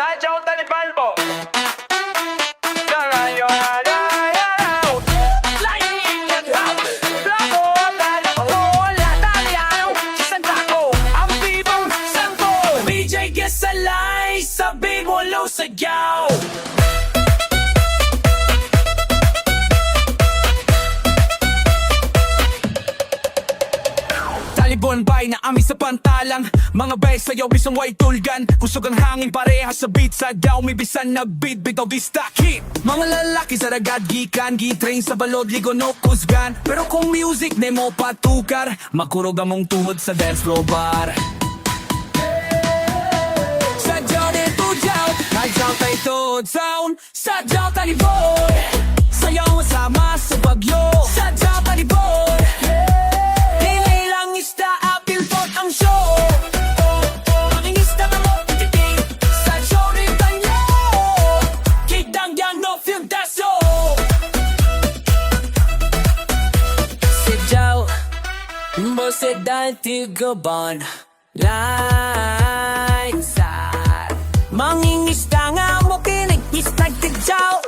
SAJAW TALIBON po. Sabi mo low sayaw. Talibon bay na amin sa pantalang mga bay sayaw bisang white tulgan. Kusog ang hangin parehas sa beat. Sayaw may bisan nagbeat bitaw di stakit. Mga lalaki sa ragad gikan gitrain sa balod ligo no kusgan. Pero kung music nemo patukar makurog among tuhod sa dance floor bar. Sayaw tayo tuod sound, sayaw talibon. Sayaw masama sa bagyo, sayaw talibon. Dili lang ista apil pot ang show. Ang ista nga mo pititing, sayaw rin tanyo. Kitang yang no film daso. Sayaw, bose dati gabon. Like sad mangingista nga mo kinig istag tigyaw.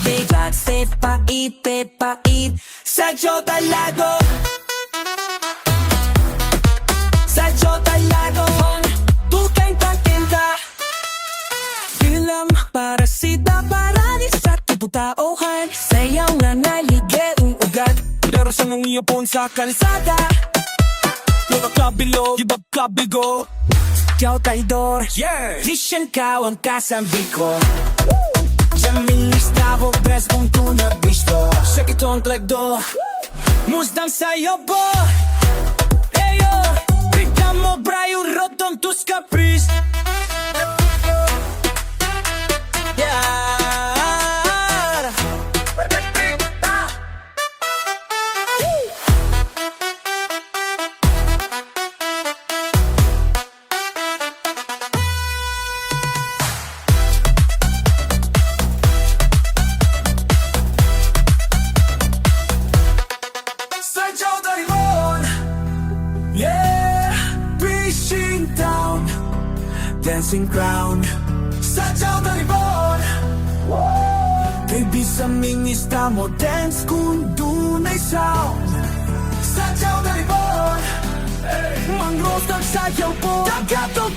Biglat se pait SAJAW talado. SAJAW talado tukay patinda. Film para sida para di sa tibutaohan. Sayaw nga nalige ang ugat. Pero sa nang iyapon sa kalsada. Mga kabilo, ibag kabigo. Ikaw traidor, yeah. Christian ka ang kasambi ko. Jaming istabo, bes kung tu nagbisto. Sa kitong klagdo, musdang sayo po. Eyo, bigla mo brayo rotom tus kapris. Yeah. Yeah, fishing town, dancing crown. SAJAW TALIBON. Kay bisaming ista mo dance kung dunay sound. SAJAW TALIBON. Mangroves nagsayaw po. Tagato